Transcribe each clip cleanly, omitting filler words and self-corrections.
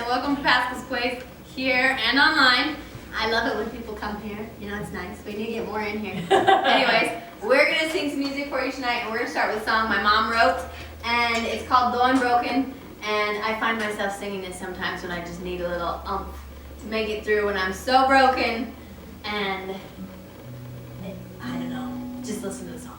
welcome to Paskel's Place here and online. I love it when people come here. You know, it's nice. We need to get more in here. Anyways, we're going to sing some music for you tonight, and we're going to start with a song my mom wrote, and it's called Though I'm Broken, and I find myself singing this sometimes when I just need a little oomph to make it through when I'm so broken, and I don't know, just listen to the song.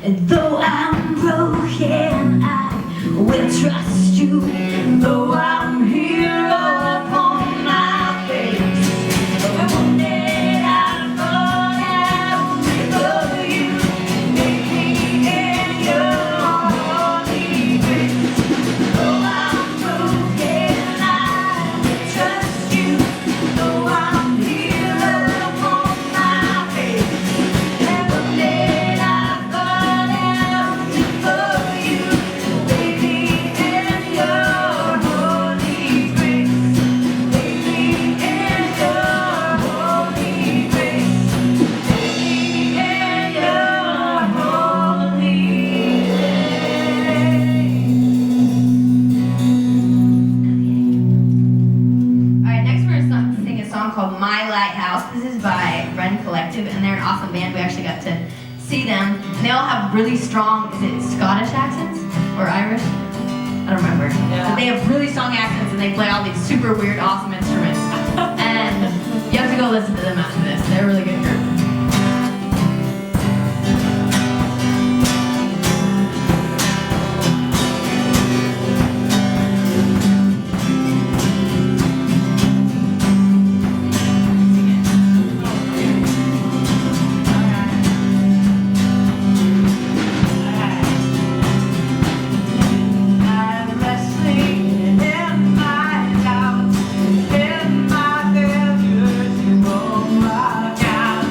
And though I'm broken, I will trust you. Though I'm here upon my face, one day I'll fall out for you. Make me in your holy grace. Though I'm broken, I will trust you. Though I'm here upon my face, and one day I'll fall out for you. Baby, in your holy grace. Baby, in your holy grace. Baby, in your holy Alright, next we're going to sing a song called My Lighthouse. This is by Ren Collective, and they're an awesome band. We actually got to see them. And they all have really strong, is it Scottish accents? Or Irish? I don't remember. Yeah. But they have really strong accents, and they play all these super weird, awesome instruments. And you have to go listen to them after this. They're a really good group. I'm wrestling in my doubt, in my failures, you know my God.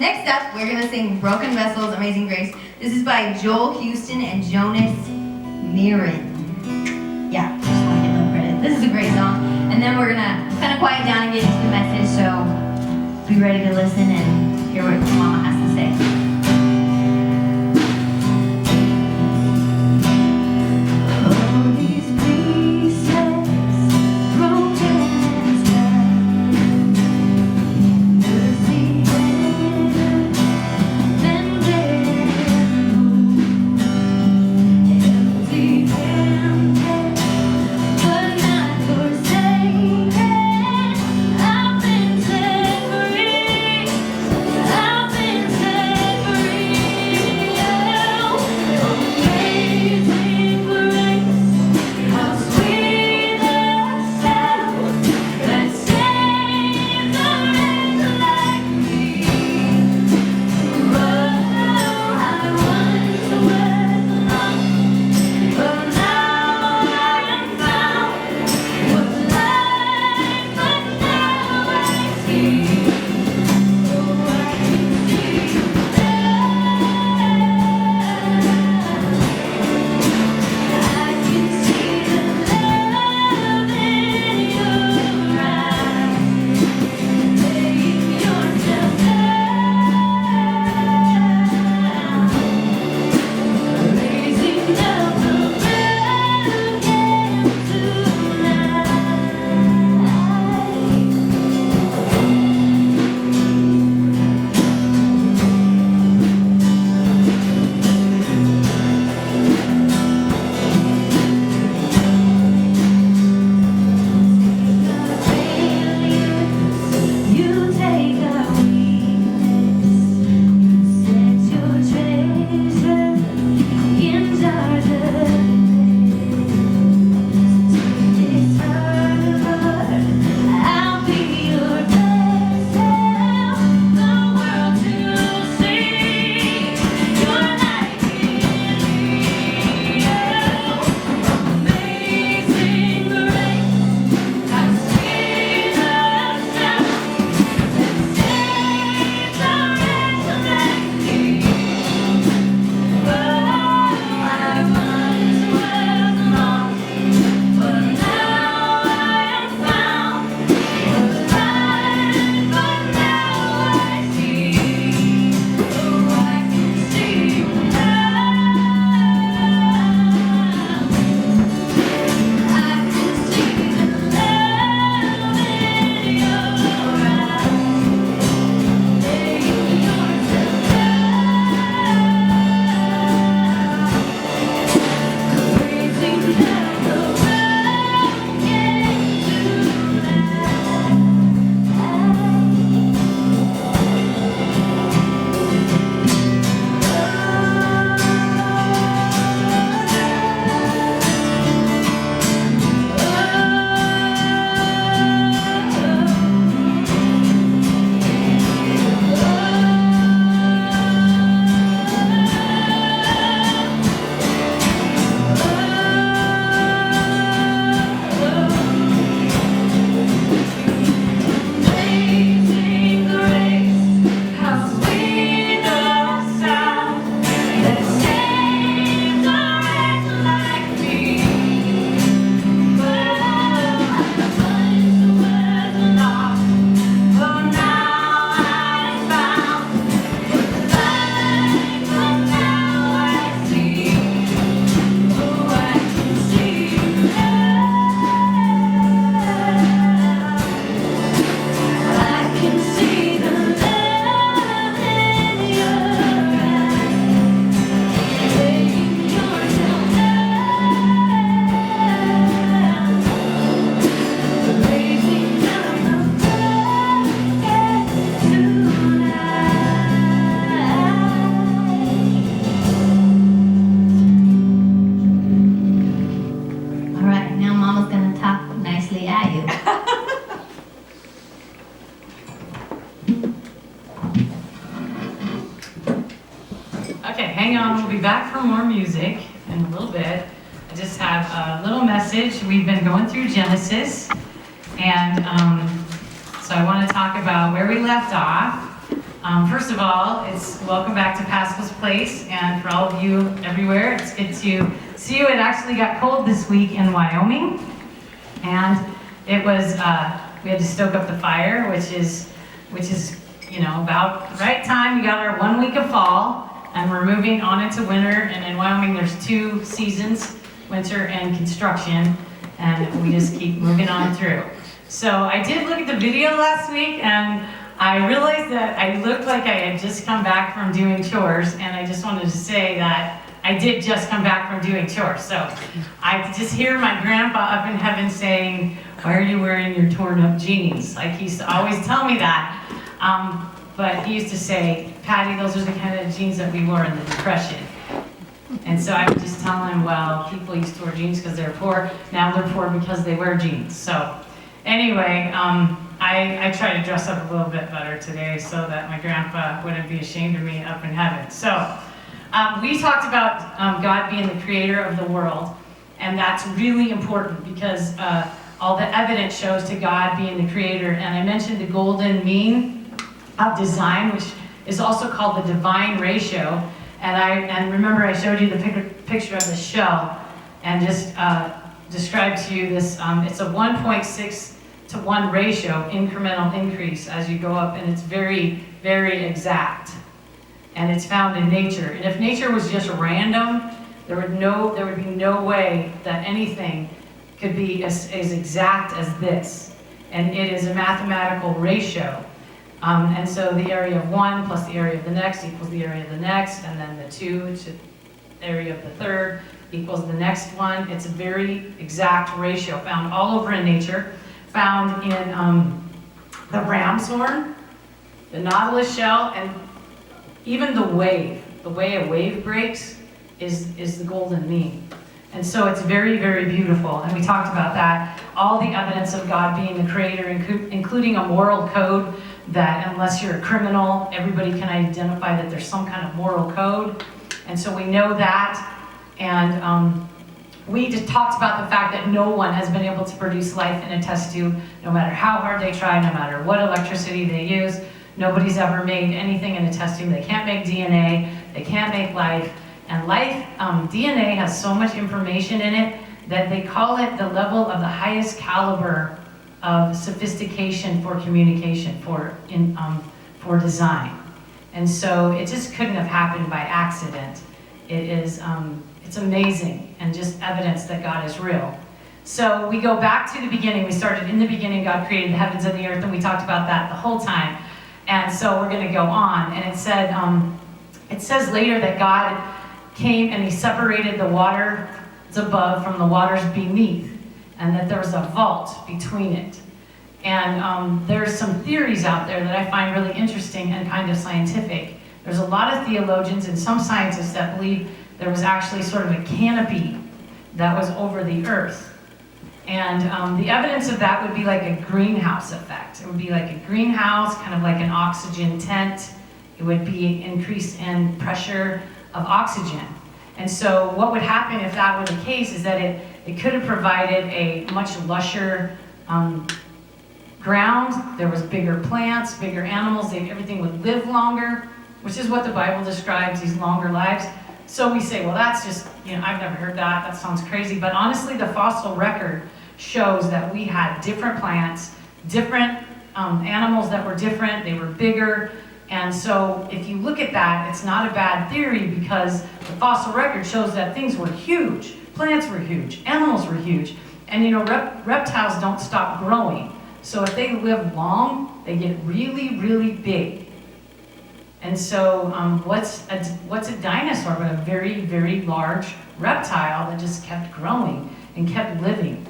Next up, we're gonna sing Broken Vessels, Amazing Grace. This is by Joel Houston and Jonas Mirren. Yeah, just wanna give them credit. This is a great song. And then we're gonna kind of quiet down and get into the message, so be ready to listen and hear what Mama has to say. hang on, we'll be back for more music in a little bit. I just have a little message. We've been going through Genesis, and so I want to talk about where we left off. First of all, it's welcome back to Paskel's Place, and for all of you everywhere, it's good to see you. It actually got cold this week in Wyoming, and it was we had to stoke up the fire, which is about the right time. We got our 1 week of fall, and we're moving on into winter. And in Wyoming, there's 2 seasons, winter and construction, and we just keep moving on through. So I did look at the video last week, and I realized that I looked like I had just come back from doing chores, and I just wanted to say that I did just come back from doing chores. So I could just hear my grandpa up in heaven saying, "Why are you wearing your torn up jeans?" Like he used to always tell me that. But he used to say, "Patty, those are the kind of jeans that we wore in the Depression." And so I would just tell him, well, people used to wear jeans because they're poor. Now they're poor because they wear jeans. So anyway, I try to dress up a little bit better today so that my grandpa wouldn't be ashamed of me up in heaven. So we talked about God being the creator of the world, and that's really important because all the evidence shows to God being the creator. And I mentioned the golden mean of design, which is also called the divine ratio. And remember I showed you the picture of the shell and just described to you this, it's a 1.6 to 1 ratio incremental increase as you go up, and it's very, very exact. And it's found in nature. And if nature was just random, there would be no way that anything could be as exact as this. And it is a mathematical ratio. And so the area of 1 plus the area of the next equals the area of the next, and then the 2 to the area of the third equals the next one. It's a very exact ratio found all over in nature, found in the ram's horn, the nautilus shell, and even the way a wave breaks is the golden mean. And so it's very, very beautiful. And we talked about that. All the evidence of God being the creator, including a moral code that unless you're a criminal, everybody can identify that there's some kind of moral code. And so we know that. And we just talked about the fact that no one has been able to produce life in a test tube, no matter how hard they try, no matter what electricity they use. Nobody's ever made anything in a test tube. They can't make DNA, they can't make life. And life, DNA has so much information in it that they call it the level of the highest caliber of sophistication for communication, for design. And so it just couldn't have happened by accident. It's amazing and just evidence that God is real. So we go back to the beginning. We started in the beginning, God created the heavens and the earth, and we talked about that the whole time. And so we're going to go on. And it says later that God came and he separated the waters above from the waters beneath, and that there was a vault between it. And there's some theories out there that I find really interesting and kind of scientific. There's a lot of theologians and some scientists that believe there was actually sort of a canopy that was over the earth. And the evidence of that would be like a greenhouse effect. It would be like a greenhouse, kind of like an oxygen tent. It would be increase in pressure of oxygen. And so what would happen if that were the case is that it could have provided a much lusher ground. There was bigger plants, bigger animals, everything would live longer, which is what the Bible describes, these longer lives. So we say, well, that's just, I've never heard that sounds crazy. But honestly, the fossil record shows that we had different plants, different animals that were different, they were bigger. And so if you look at that, it's not a bad theory because the fossil record shows that things were huge. Plants were huge, animals were huge. And reptiles don't stop growing. So if they live long, they get really, really big. And so what's a dinosaur but a very, very large reptile that just kept growing and kept living?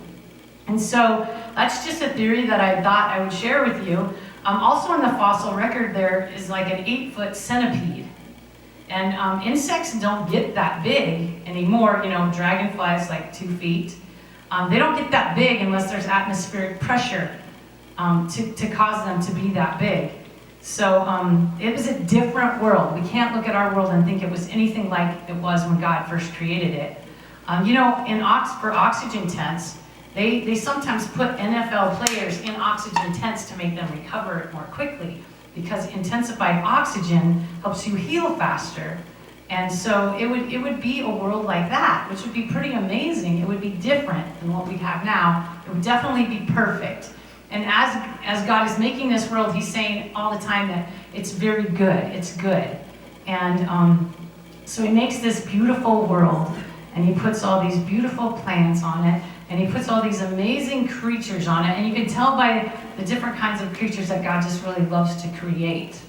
And so that's just a theory that I thought I would share with you. Also in the fossil record there is like an 8-foot centipede. And insects don't get that big anymore. Dragonflies like 2 feet. They don't get that big unless there's atmospheric pressure to cause them to be that big. So it was a different world. We can't look at our world and think it was anything like it was when God first created it. For oxygen tents, they sometimes put NFL players in oxygen tents to make them recover more quickly. because intensified oxygen helps you heal faster. And so it would be a world like that, which would be pretty amazing. It would be different than what we have now. It would definitely be perfect. And as God is making this world, he's saying all the time that it's very good, it's good. And so he makes this beautiful world, and he puts all these beautiful plants on it, and he puts all these amazing creatures on it. And you can tell by the different kinds of creatures that God just really loves to create.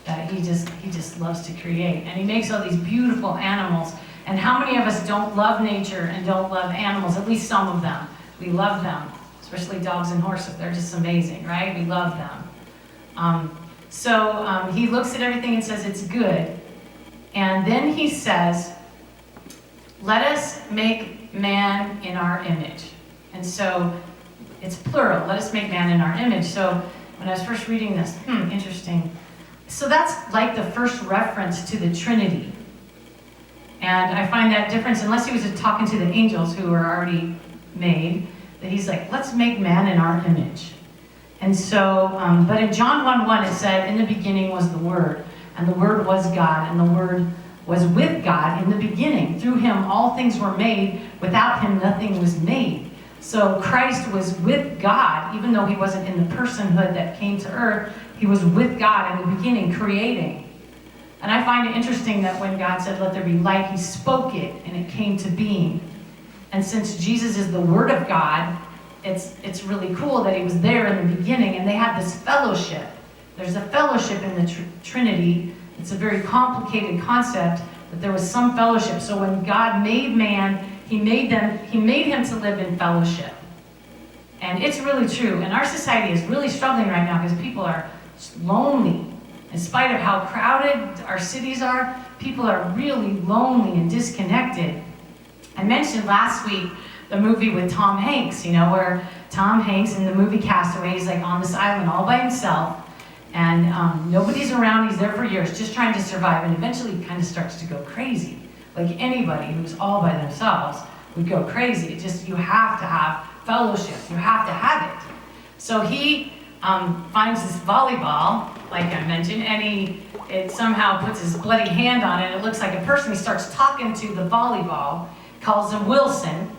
That he just loves to create. And he makes all these beautiful animals. And how many of us don't love nature and don't love animals? At least some of them. We love them, especially dogs and horses. They're just amazing, right? We love them. So he looks at everything and says it's good. And then he says, let us make man in our image. And so it's plural. Let us make man in our image. So when I was first reading this, interesting. So that's like the first reference to the Trinity. And I find that difference, unless he was talking to the angels who were already made, that he's like, let's make man in our image. And so, but in John 1:1 it said, in the beginning was the Word, and the Word was God, and the Word was with God in the beginning. Through him all things were made. Without him nothing was made. So Christ was with God, even though he wasn't in the personhood that came to earth. He was with God in the beginning, creating. And I find it interesting that when God said, let there be light, he spoke it, and it came to being. And since Jesus is the Word of God, it's really cool that he was there in the beginning, and they had this fellowship. There's a fellowship in the Trinity. It's a very complicated concept, but there was some fellowship. So when God made man, he made him to live in fellowship. And it's really true. And our society is really struggling right now because people are lonely. In spite of how crowded our cities are, people are really lonely and disconnected. I mentioned last week the movie with Tom Hanks, where Tom Hanks in the movie Castaway, he's like on this island all by himself, and nobody's around. He's there for years just trying to survive, and eventually he kind of starts to go crazy. Like anybody who's all by themselves would go crazy. You have to have fellowship. You have to have it. So he finds this volleyball, like I mentioned, and it somehow puts his bloody hand on it. It looks like a person. He starts talking to the volleyball, calls him Wilson.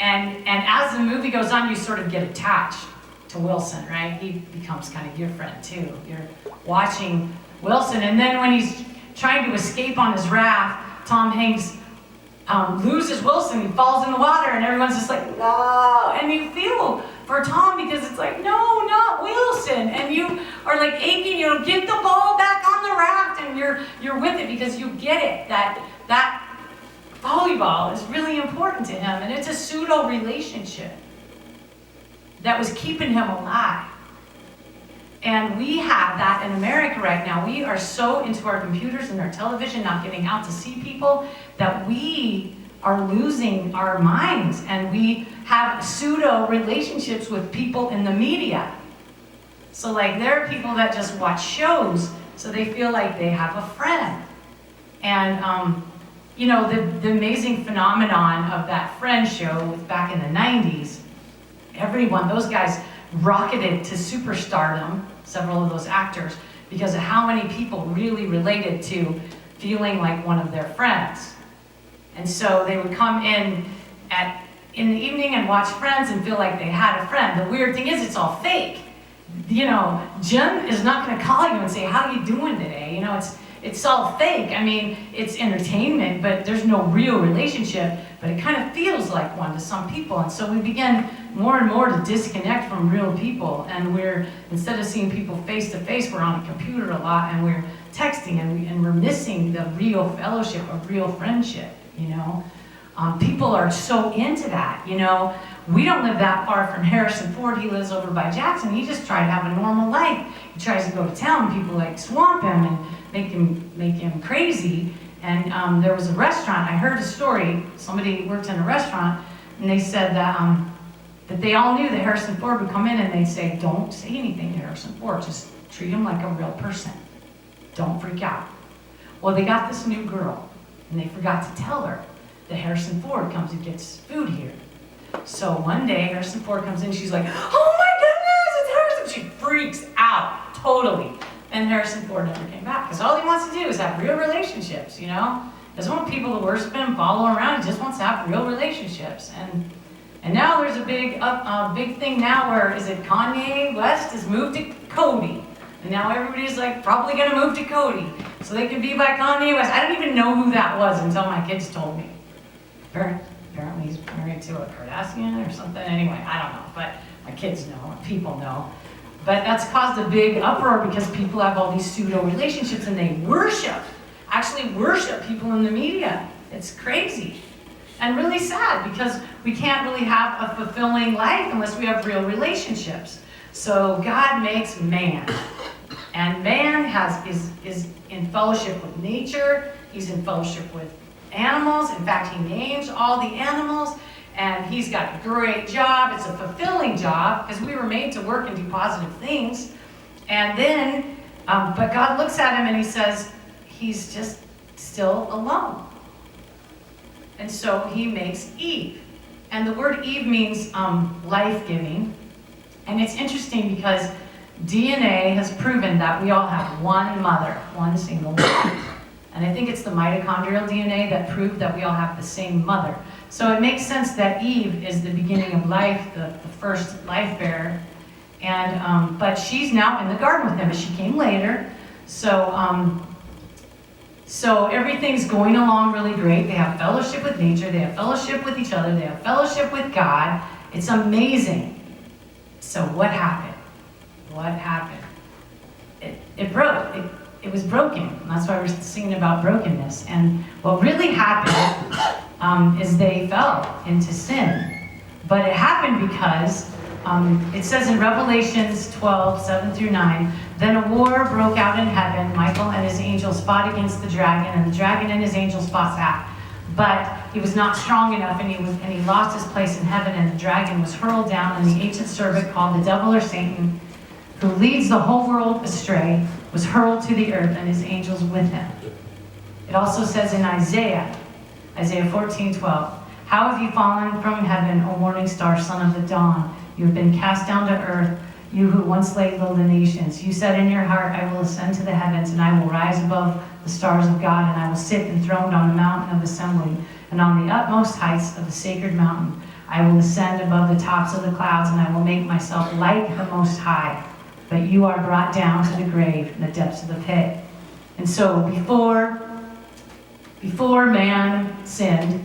And as the movie goes on, you sort of get attached to Wilson, right? He becomes kind of your friend too. You're watching Wilson. And then when he's trying to escape on his raft, Tom Hanks loses Wilson. He falls in the water, and everyone's just like, no. And you feel for Tom because it's like, no, not Wilson. And you are like aching, get the ball back on the raft, and you're with it because you get it, that volleyball is really important to him, and it's a pseudo relationship that was keeping him alive. And we have that in America right now. We are so into our computers and our television, not getting out to see people, that we are losing our minds, and we have pseudo relationships with people in the media. So like there are people that just watch shows so they feel like they have a friend. And the amazing phenomenon of that Friends show back in the 90s, those guys rocketed to superstardom, several of those actors, because of how many people really related to feeling like one of their friends. And so they would come in the evening and watch Friends and feel like they had a friend. The weird thing is, it's all fake. Jim is not going to call you and say, how are you doing today? It's all fake. I mean, it's entertainment, but there's no real relationship, but it kind of feels like one to some people. And so we begin more and more to disconnect from real people. And instead of seeing people face to face, we're on a computer a lot, and we're texting, and we're missing the real fellowship of real friendship, People are so into that, We don't live that far from Harrison Ford. He lives over by Jackson. He just tried to have a normal life. He tries to go to town. People like swamp him and make him crazy. And there was a restaurant. I heard a story. Somebody worked in a restaurant, and they said that they all knew that Harrison Ford would come in, and they'd say, "Don't say anything to Harrison Ford. Just treat him like a real person. Don't freak out." Well, they got this new girl, and they forgot to tell her that Harrison Ford comes and gets food here. So one day, Harrison Ford comes in, she's like, "Oh my goodness, it's Harrison!" She freaks out, Totally. And Harrison Ford never came back because all he wants to do is have real relationships, you know? Doesn't want people to worship him, follow around. He just wants to have real relationships. And now there's a big thing now where, is it Kanye West has moved to Cody. And now everybody's like probably gonna move to Cody so they can be by Kanye West. I don't even know who that was until my kids told me. Apparently he's married to a Kardashian or something. Anyway, I don't know, but my kids know, people know. But that's caused a big uproar because people have all these pseudo relationships and they actually worship people in the media. It's crazy and really sad because we can't really have a fulfilling life unless we have real relationships. So God makes man, and man is in fellowship with nature. He's in fellowship with animals. In fact, he names all the animals, and he's got a great job. It's a fulfilling job because we were made to work and do positive things. And then, but God looks at him and he says, he's just still alone. And so he makes Eve. And the word Eve means life-giving. And it's interesting because DNA has proven that we all have one mother, one single mother. And I think it's the mitochondrial DNA that proved that we all have the same mother. So it makes sense that Eve is the beginning of life, the first life bearer. And, but she's now in the garden with him, but she came later. So, so everything's going along really great. They have fellowship with nature, they have fellowship with each other, they have fellowship with God. It's amazing. So what happened? What happened? It broke. It was broken. And that's why we're singing about brokenness. And what really happened is they fell into sin. But it happened because it says in Revelations 12:7-9, then a war broke out in heaven. Michael and his angels fought against the dragon, and the dragon and his angels fought back. But he was not strong enough, and he lost his place in heaven, and the dragon was hurled down, and the ancient serpent called the devil or Satan, who leads the whole world astray, was hurled to the earth, and his angels with him. It also says in Isaiah 14:12, how have you fallen from heaven, O morning star, son of the dawn? You have been cast down to earth, you who once laid low the nations. You said in your heart, I will ascend to the heavens, and I will rise above the stars of God, and I will sit enthroned on the mountain of assembly, and on the utmost heights of the sacred mountain. I will ascend above the tops of the clouds, and I will make myself like the Most High. But you are brought down to the grave, in the depths of the pit. And so before man sinned,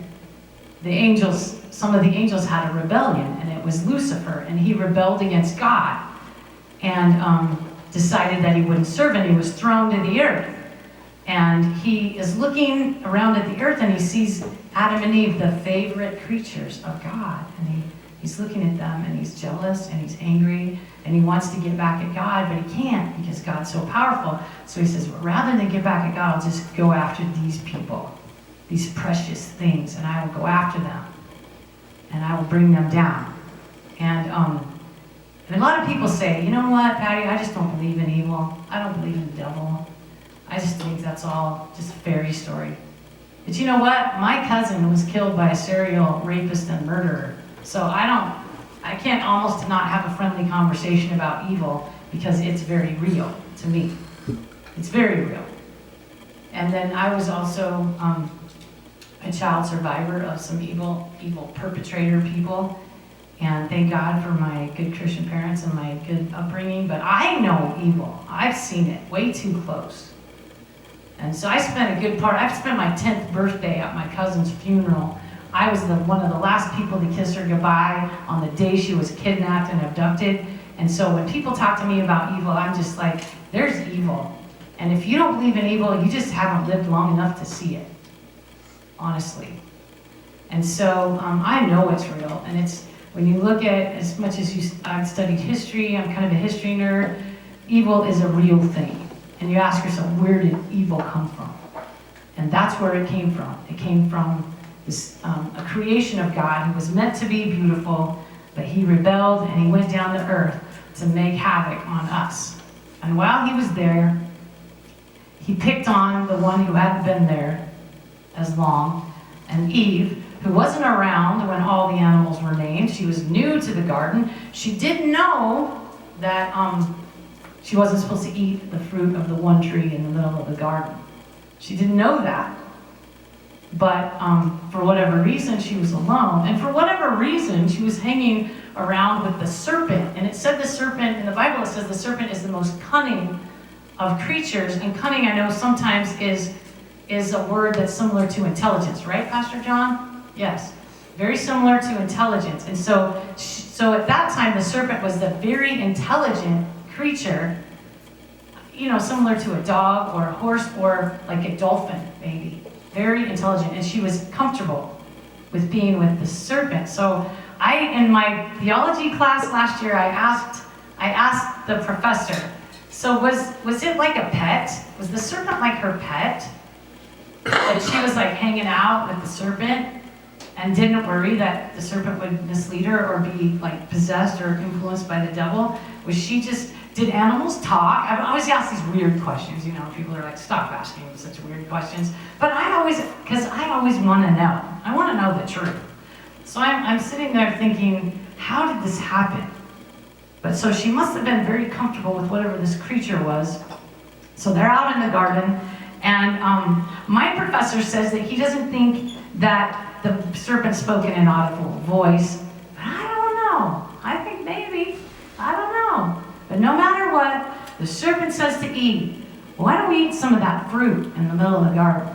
some of the angels had a rebellion, and it was Lucifer, and he rebelled against God and decided that he wouldn't serve, and he was thrown to the earth. And he is looking around at the earth, and he sees Adam and Eve, the favorite creatures of God, and he's looking at them, and he's jealous, and he's angry, and he wants to get back at God, but he can't because God's so powerful. So he says, well, rather than get back at God, I'll just go after these people, these precious things, and I will go after them, and I will bring them down. And a lot of people say, you know what, Patty, I just don't believe in evil. I don't believe in the devil. I just think that's all just a fairy story. But you know what? My cousin was killed by a serial rapist and murderer. So I can't almost not have a friendly conversation about evil because it's very real to me. It's very real. And then I was also a child survivor of some evil perpetrator people. And thank God for my good Christian parents and my good upbringing. But I know evil. I've seen it way too close. And so I spent I've spent my 10th birthday at my cousin's funeral. I was one of the last people to kiss her goodbye on the day she was kidnapped and abducted. And so when people talk to me about evil, I'm just like, there's evil. And if you don't believe in evil, you just haven't lived long enough to see it, honestly. And so I know it's real. And it's, when you look at, as much as I've studied history, I'm kind of a history nerd, evil is a real thing. And you ask yourself, where did evil come from? And that's where it came from. It came from this, a creation of God who was meant to be beautiful, but he rebelled and he went down to earth to make havoc on us. And while he was there, he picked on the one who hadn't been there as long, and Eve, who wasn't around when all the animals were named. She was new to the garden. She didn't know that she wasn't supposed to eat the fruit of the one tree in the middle of the garden. She didn't know that. But for whatever reason, she was alone. And for whatever reason, she was hanging around with the serpent. And it said the serpent, in the Bible it says the serpent is the most cunning of creatures. And cunning, I know sometimes is a word that's similar to intelligence, right, Pastor John? Yes, very similar to intelligence. And so at that time, the serpent was the very intelligent creature, you know, similar to a dog or a horse or like a dolphin, maybe. Very intelligent, and she was comfortable with being with the serpent. So in my theology class last year, I asked the professor, so was it like a pet? Was the serpent like her pet? Like she was like hanging out with the serpent and didn't worry that the serpent would mislead her or be like possessed or influenced by the devil? Was she just, did animals talk? I've always asked these weird questions, you know, people are like, stop asking such weird questions. But because I always want to know. I want to know the truth. So I'm sitting there thinking, how did this happen? But so she must have been very comfortable with whatever this creature was. So they're out in the garden, and my professor says that he doesn't think that the serpent spoke in an audible voice. But I don't know. I think maybe. I don't know. But no matter what, the serpent says to Eve, why don't we eat some of that fruit in the middle of the garden?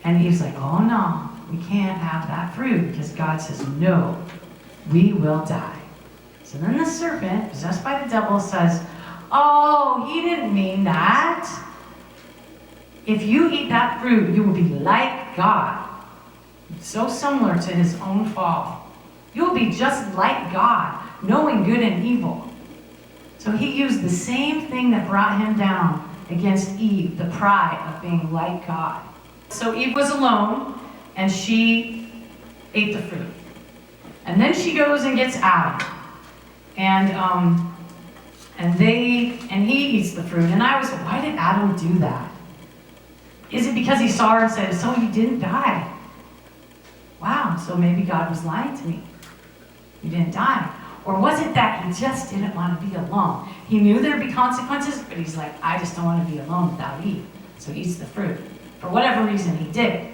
And Eve's like, oh no, we can't have that fruit because God says, no, we will die. So then the serpent, possessed by the devil, says, oh, he didn't mean that. If you eat that fruit, you will be like God. So similar to his own fall. You will be just like God, knowing good and evil. So he used the same thing that brought him down against Eve, the pride of being like God. So Eve was alone, and she ate the fruit. And then she goes and gets Adam. And he eats the fruit. And I was, why did Adam do that? Is it because he saw her and said, so you didn't die? Wow, so maybe God was lying to me. You didn't die. Or was it that he just didn't want to be alone? He knew there'd be consequences, but he's like, I just don't want to be alone without Eve. So he eats the fruit. For whatever reason, he did.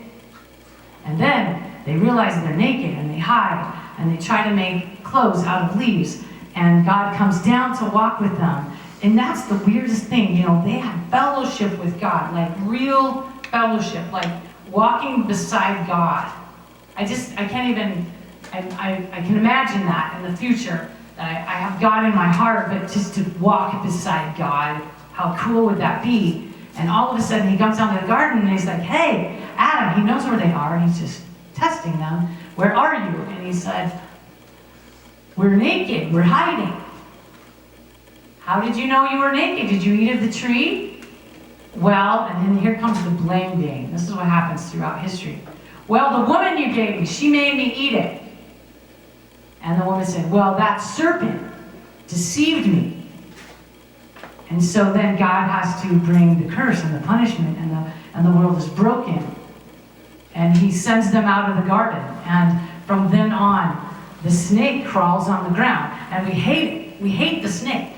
And then they realize they're naked, and they hide, and they try to make clothes out of leaves. And God comes down to walk with them. And that's the weirdest thing, you know, they have fellowship with God, like real fellowship, like walking beside God. I can't even, I can imagine that in the future, that I have God in my heart, but just to walk beside God, how cool would that be? And all of a sudden he comes down to the garden and he's like, hey, Adam, he knows where they are, and he's just testing them. Where are you? And he said, we're naked, we're hiding. How did you know you were naked? Did you eat of the tree? Well, and then here comes the blame game. This is what happens throughout history. Well, the woman you gave me, she made me eat it. And the woman said, well, that serpent deceived me. And so then God has to bring the curse and the punishment, and the world is broken. And he sends them out of the garden. And from then on, the snake crawls on the ground. And we hate it. We hate the snake.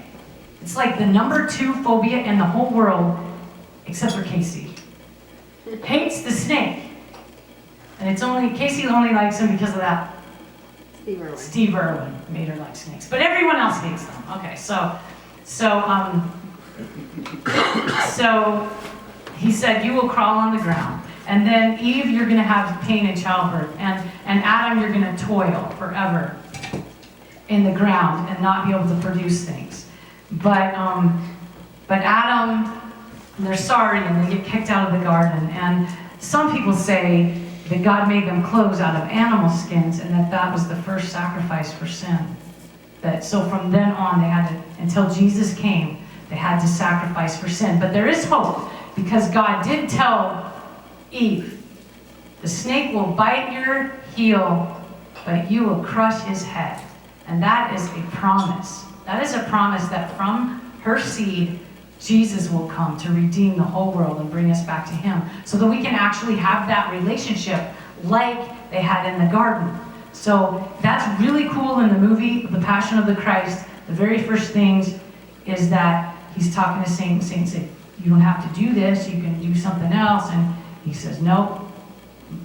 It's like the #2 phobia in the whole world, except for Casey. Hates the snake. And Casey only likes him because of that. Steve Irwin made her like snakes. But everyone else hates them. Okay, so he said, you will crawl on the ground. And then Eve, you're going to have pain in childbirth. And Adam, you're going to toil forever in the ground and not be able to produce things. But Adam, they're sorry, and they get kicked out of the garden. And some people say that God made them clothes out of animal skins, and that was the first sacrifice for sin. So from then on, they had to, until Jesus came, they had to sacrifice for sin. But there is hope, because God did tell Eve, the snake will bite your heel, but you will crush his head. And that is a promise. That is a promise that from her seed, Jesus will come to redeem the whole world and bring us back to him, so that we can actually have that relationship like they had in the garden. So that's really cool in the movie, The Passion of the Christ. The very first things is that he's talking to Satan. Satan said, you don't have to do this, you can do something else. And he says, nope,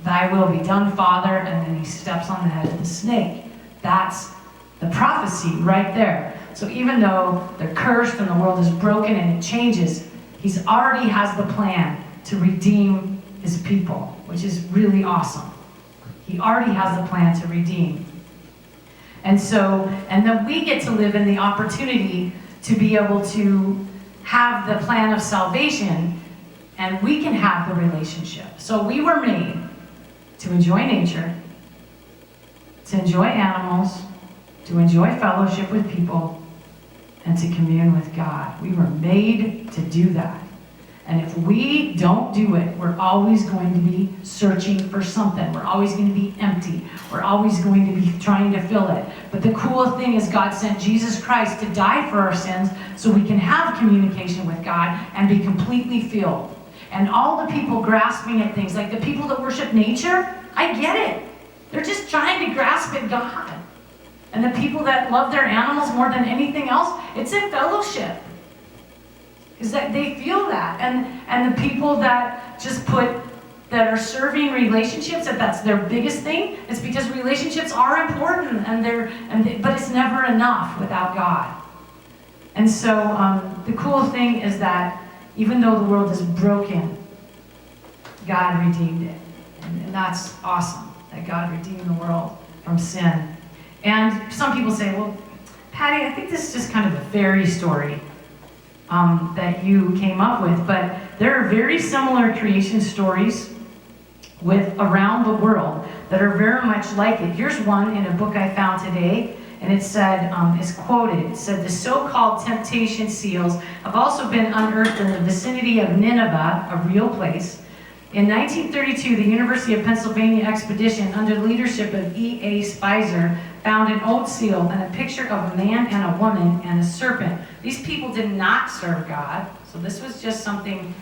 thy will be done, Father. And then he steps on the head of the snake. That's the prophecy right there. So even though they're cursed and the world is broken and it changes, he's already has the plan to redeem his people, which is really awesome. He already has the plan to redeem. And then we get to live in the opportunity to be able to have the plan of salvation, and we can have the relationship. So we were made to enjoy nature, to enjoy animals, to enjoy fellowship with people, and to commune with God. We were made to do that. And if we don't do it, we're always going to be searching for something. We're always going to be empty. We're always going to be trying to fill it. But the cool thing is God sent Jesus Christ to die for our sins so we can have communication with God and be completely filled. And all the people grasping at things, like the people that worship nature, I get it. They're just trying to grasp at God. And the people that love their animals more than anything else, it's a fellowship. Is that they feel that, and the people that that are serving relationships, that's their biggest thing. It's because relationships are important, but it's never enough without God. And so the cool thing is that even though the world is broken, God redeemed it, and that's awesome that God redeemed the world from sin. And some people say, well, Patty, I think this is just kind of a fairy story that you came up with, but there are very similar creation stories around the world that are very much like it. Here's one in a book I found today, and it said, it's quoted, it said, the so-called temptation seals have also been unearthed in the vicinity of Nineveh, a real place. In 1932, the University of Pennsylvania expedition under the leadership of E.A. Spicer found an old seal and a picture of a man and a woman and a serpent. These people did not serve God, so this was just something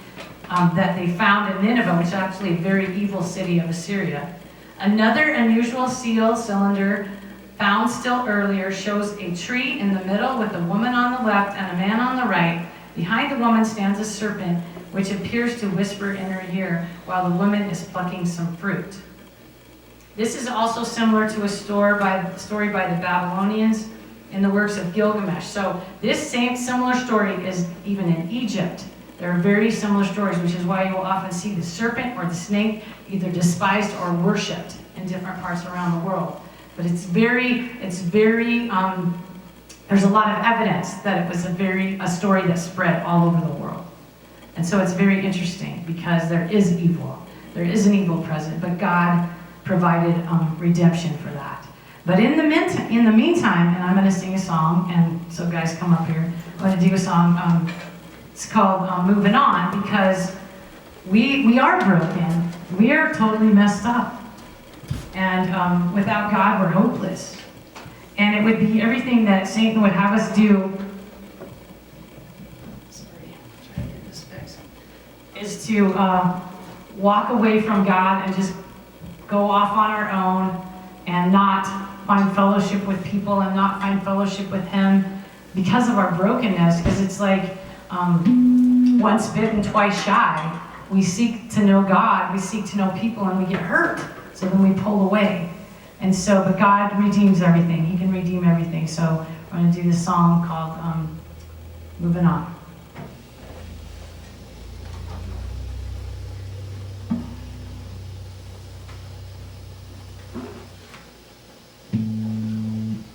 that they found in Nineveh, which is actually a very evil city of Assyria. Another unusual seal cylinder found still earlier shows a tree in the middle with a woman on the left and a man on the right. Behind the woman stands a serpent, which appears to whisper in her ear while the woman is plucking some fruit. This is also similar to a story by the Babylonians in the works of Gilgamesh. So this same similar story is even in Egypt. There are very similar stories, which is why you will often see the serpent or the snake either despised or worshipped in different parts around the world. But there's a lot of evidence that it was a story that spread all over the world. And so it's very interesting because there is evil. There is an evil present, but God provided redemption for that. But in the meantime, and I'm going to sing a song, and so guys come up here. I'm going to do a song. It's called Moving On, because we are broken. We are totally messed up. And without God, we're hopeless. And it would be everything that Satan would have us do. Sorry, I'm trying to get this fixed. Is to walk away from God and just go off on our own and not find fellowship with people and not find fellowship with Him because of our brokenness. Because it's like once bitten, twice shy. We seek to know God, we seek to know people, and we get hurt. So then we pull away. And so, but God redeems everything. He can redeem everything. So we're going to do this song called Moving On.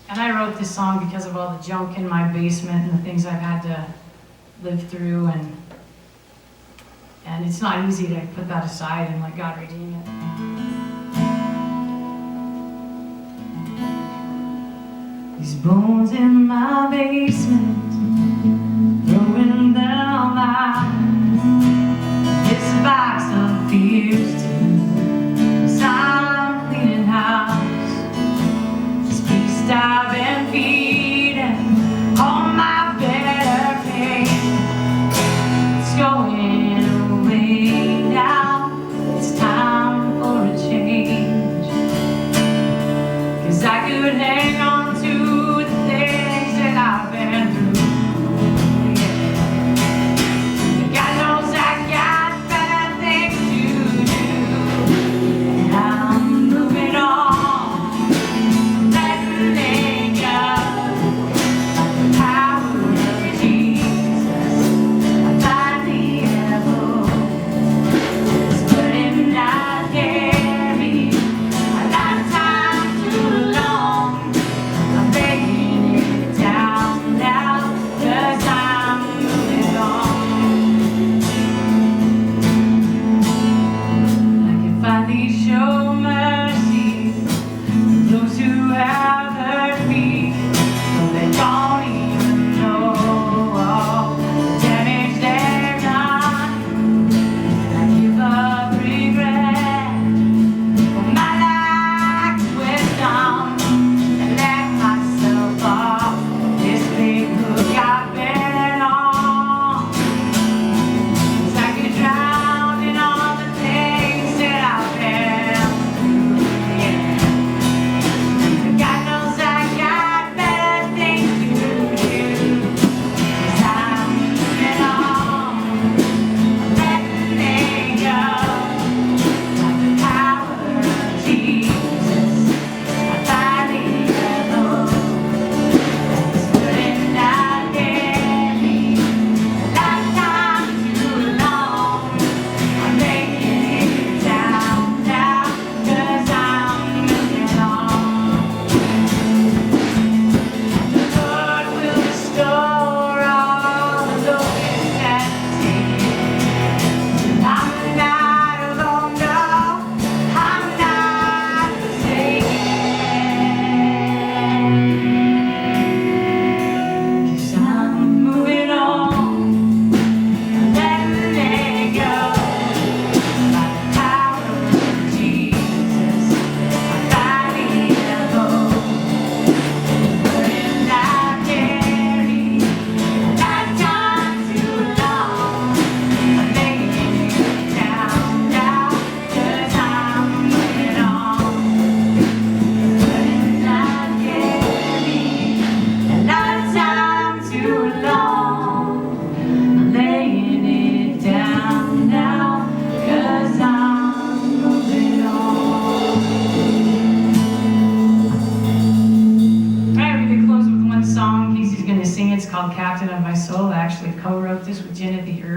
And I wrote this song because of all the junk in my basement and the things I've had to live through, and it's not easy to put that aside and let God redeem it. These bones in my basement, throwing them out. This box of fears too, as I'm cleaning house. This beast I've been feeding on my better pain. It's going away now. It's time for a change. 'Cause I could hang on to the things that I've been through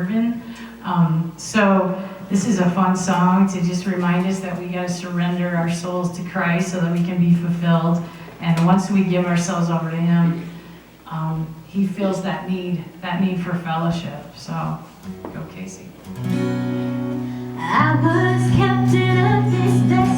serve in. So this is a fun song to just remind us that we got to surrender our souls to Christ so that we can be fulfilled. And once we give ourselves over to Him, He feels that need for fellowship. So, go Casey. I was captain of this day.